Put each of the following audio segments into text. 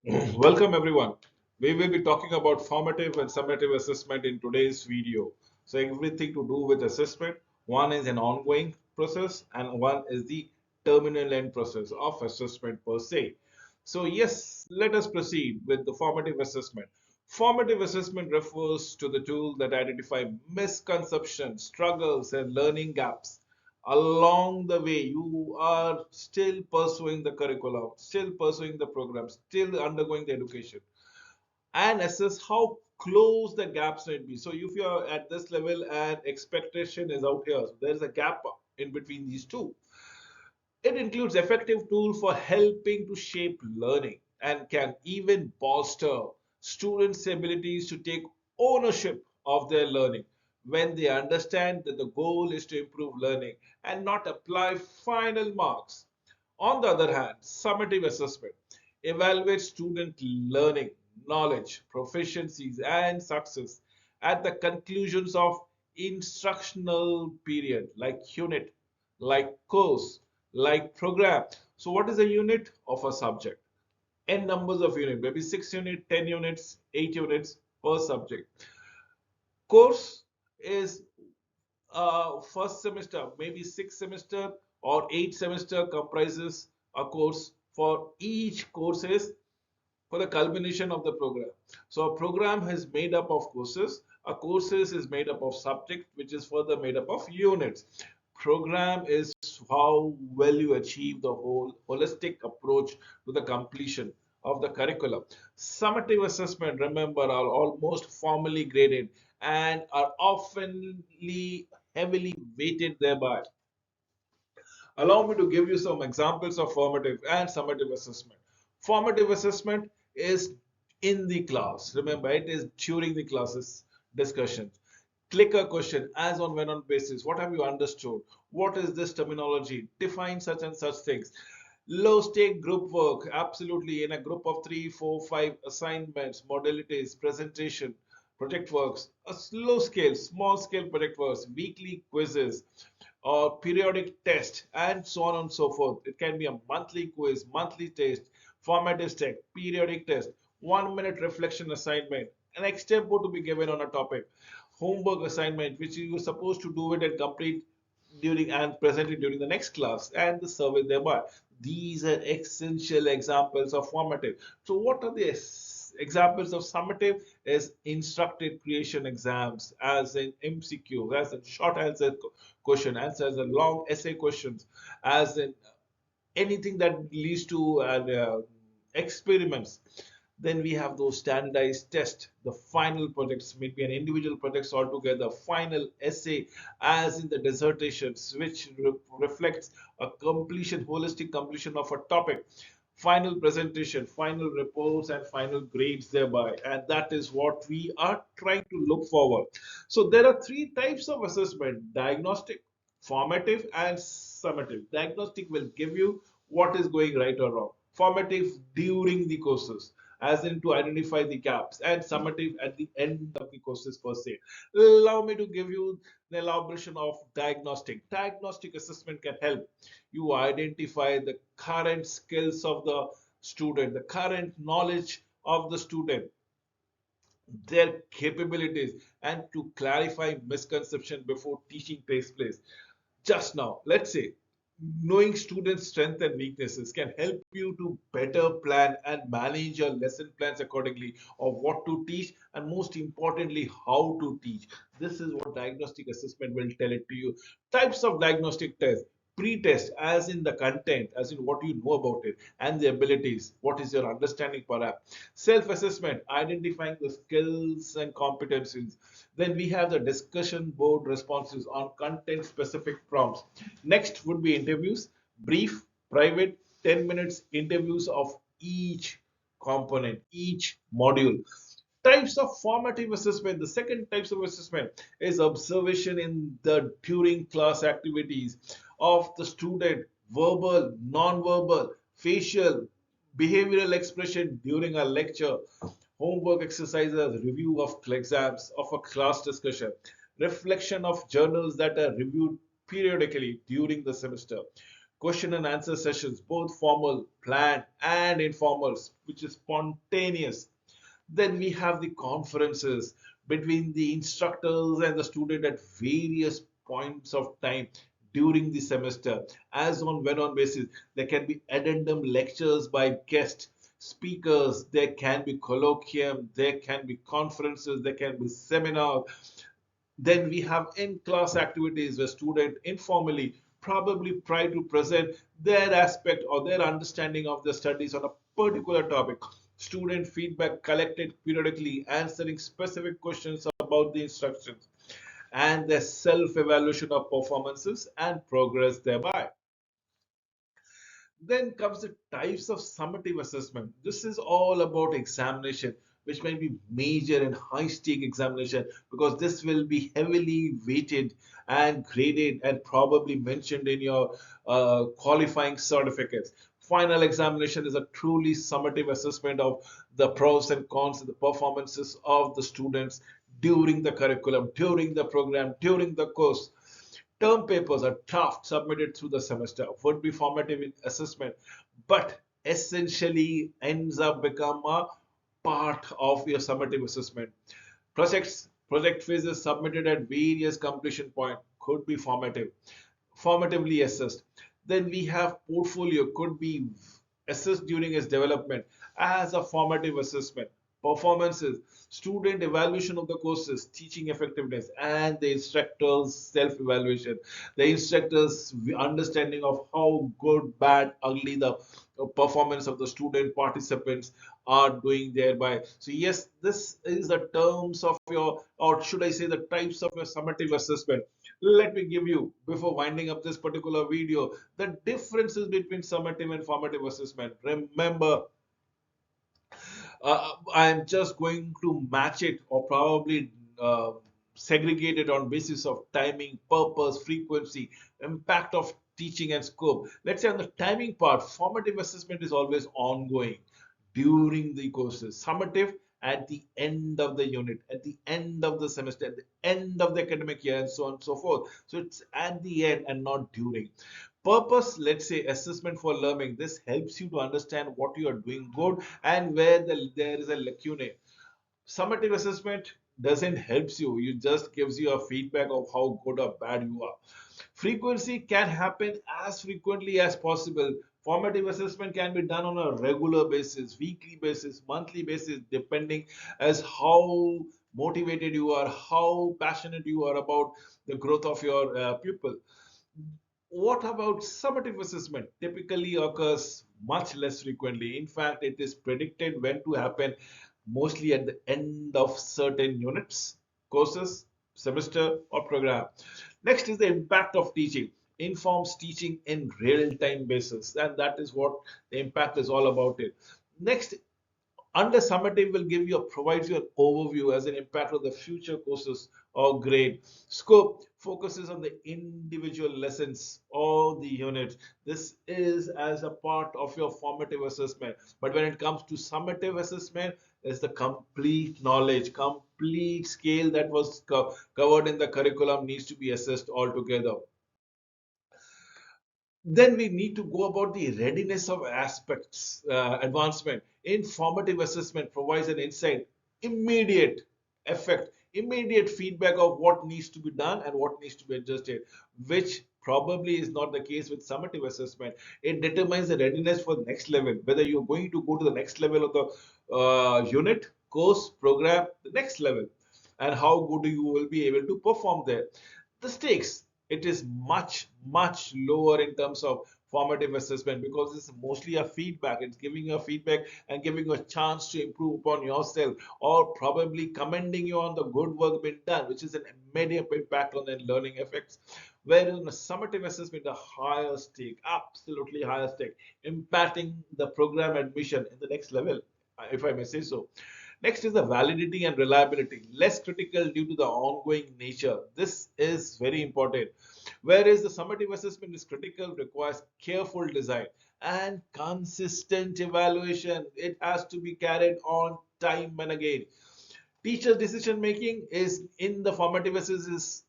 Welcome everyone. We will be talking about formative and summative assessment in today's video. So everything to do with assessment. One is an ongoing process and one is the terminal end process of assessment per se. So yes, let us proceed with the formative assessment. Formative assessment refers to the tool that identify misconceptions, struggles and learning gaps along the way. You are still pursuing the curriculum, still pursuing the program, still undergoing the education, and assess how close the gaps might be. So if you are at this level and expectation is out here, so there is a gap in between these two. It includes effective tool for helping to shape learning and can even bolster students' abilities to take ownership of their learning when they understand that the goal is to improve learning and not apply final marks. On the other hand, summative assessment evaluates student learning, knowledge, proficiencies, and success at the conclusions of instructional period like unit, like course, like program. So what is a unit of a subject? N numbers of units, maybe 6 units, 10 units, 8 units per subject. Course is first semester, maybe 6 semester or 8 semester comprises a course. For each course is for the culmination of the program. So a program is made up of courses. A courses is made up of subject, which is further made up of units. Program is how well you achieve the whole holistic approach to the completion of the curriculum. Summative assessment, remember, are almost formally graded and are oftenly heavily weighted thereby. Allow me to give you some examples of formative and summative assessment. Formative assessment is in the class. Remember, it is during the classes discussion. Click a question as on when on basis. What have you understood? What is this terminology? Define such and such things. Low stake group work, absolutely, in a group of 3, 4, 5 assignments, modalities, presentation, project works, a slow scale, small scale project works, weekly quizzes, or periodic test, and so on and so forth. It can be a monthly quiz, monthly test, formative test, periodic test, 1 minute reflection assignment, an extempo to be given on a topic, homework assignment, which you are supposed to do it and complete during and present it during the next class, and the survey thereby. These are essential examples of formative. So what are the examples of summative? Is instructed creation exams, as in MCQ, as in short answer question, answers and long essay questions, as in anything that leads to experiments. Then we have those standardized tests, the final projects, maybe an individual projects altogether, final essay, as in the dissertations, which reflects a completion, holistic completion of a topic, final presentation, final reports, and final grades thereby. And that is what we are trying to look forward. So there are three types of assessment: diagnostic, formative, and summative. Diagnostic will give you what is going right or wrong. Formative during the courses, as in to identify the gaps, and summative at the end of the courses per se. Allow me to give you the elaboration of diagnostic. Diagnostic assessment can help you identify the current skills of the student, the current knowledge of the student, their capabilities, and to clarify misconception before teaching takes place. Just now, let's say, knowing students' strengths and weaknesses can help you to better plan and manage your lesson plans accordingly of what to teach, and most importantly how to teach. This is what diagnostic assessment will tell it to you. Types of diagnostic tests: pre-test, as in the content, as in what you know about it, and the abilities, what is your understanding perhaps. Self-assessment, identifying the skills and competencies. Then we have the discussion board responses on content specific prompts. Next would be interviews, brief, private, 10 minutes interviews of each component, each module. Types of formative assessment. The second types of assessment is observation in the during class activities of the student, verbal, non-verbal, facial, behavioral expression during a lecture, homework exercises, review of exams, of a class discussion, reflection of journals that are reviewed periodically during the semester, question and answer sessions, both formal, planned, and informal, which is spontaneous. Then we have the conferences between the instructors and the student at various points of time during the semester. As on when on basis, there can be addendum lectures by guest speakers, there can be colloquium, there can be conferences, there can be seminars. Then we have in-class activities where students informally probably try to present their aspect or their understanding of the studies on a particular topic. Student feedback collected periodically, answering specific questions about the instructions, and their self-evaluation of performances and progress thereby. Then comes the types of summative assessment. This is all about examination, which may be major and high stake examination because this will be heavily weighted and graded and probably mentioned in your qualifying certificates. Final examination is a truly summative assessment of the pros and cons of the performances of the students during the curriculum, during the program, during the course. Term papers are draft submitted through the semester would be formative in assessment, but essentially ends up become a part of your summative assessment. Project phases submitted at various completion point could be formatively assessed. Then we have portfolio could be assessed during its development as a formative assessment. Performances, student evaluation of the courses, teaching effectiveness, and the instructor's self-evaluation. The instructor's understanding of how good, bad, ugly the performance of the student participants are doing thereby. So yes, this is the terms of your, or should I say the types of your summative assessment. Let me give you, before winding up this particular video, the differences between summative and formative assessment. Remember, I'm just going to match it or probably segregate it on basis of timing, purpose, frequency, impact of teaching and scope. Let's say on the timing part, formative assessment is always ongoing during the courses. Summative at the end of the unit, at the end of the semester, at the end of the academic year, and so on and so forth. So it's at the end and not during. Purpose, let's say assessment for learning. This helps you to understand what you are doing good and where there is a lacuna. Summative assessment doesn't helps you. It just gives you a feedback of how good or bad you are. Frequency can happen as frequently as possible. Formative assessment can be done on a regular basis, weekly basis, monthly basis, depending as how motivated you are, how passionate you are about the growth of your pupil. What about summative assessment? Typically occurs much less frequently. In fact, it is predicted when to happen mostly at the end of certain units, courses, semester, or program. Next is the impact of teaching. Informs teaching in real-time basis, and that is what the impact is all about it. Next, under summative will give you provides you an overview as an impact of the future courses or grade. Scope focuses on the individual lessons or the unit. This is as a part of your formative assessment. But when it comes to summative assessment, is the complete knowledge, complete scale that was covered in the curriculum needs to be assessed altogether. Then we need to go about the readiness of aspects advancement. Informative assessment provides an insight, immediate effect, immediate feedback of what needs to be done and what needs to be adjusted, which probably is not the case with summative assessment. It determines the readiness for the next level, whether you're going to go to the next level of the unit, course, program, the next level, and how good you will be able to perform there. The stakes, it is much lower in terms of formative assessment because it's mostly a feedback. It's giving you a feedback and giving you a chance to improve upon yourself or probably commending you on the good work being done, which is an immediate impact on the learning effects. Whereas in a summative assessment, a higher stake, absolutely higher stake, impacting the program admission in the next level, if I may say so. Next is the validity and reliability, less critical due to the ongoing nature. This is very important. Whereas the summative assessment is critical, requires careful design and consistent evaluation. It has to be carried on time and again. Teacher decision making is in the formative assessment is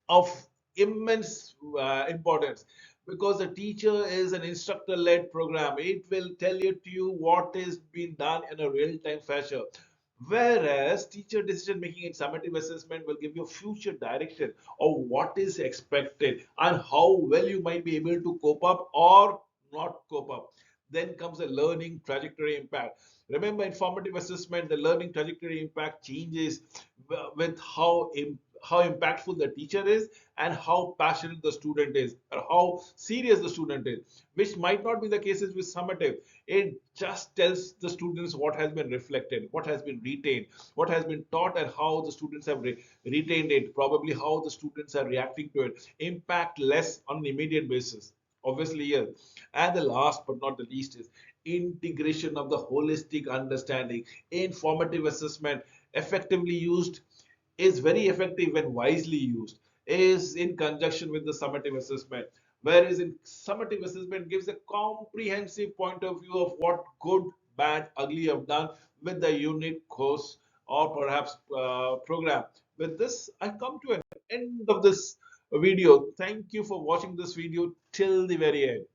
of immense importance because the teacher is an instructor-led program. It will tell you to you what is being done in a real-time fashion. Whereas teacher decision making in summative assessment will give you future direction of what is expected and how well you might be able to cope up or not cope up. Then comes the learning trajectory impact. Remember, in formative assessment, the learning trajectory impact changes with how impactful the teacher is and how passionate the student is or how serious the student is, which might not be the cases with summative. It just tells the students what has been reflected, what has been retained, what has been taught, and how the students have retained it, probably how the students are reacting to it. Impact less on an immediate basis. Obviously, yes. And the last but not the least is integration of the holistic understanding. Informative assessment, effectively used, is very effective when wisely used, is in conjunction with the summative assessment. Whereas in summative assessment gives a comprehensive point of view of what good, bad, ugly you have done with the unit, course, or perhaps program. With this, I come to an end of this video. Thank you for watching this video till the very end.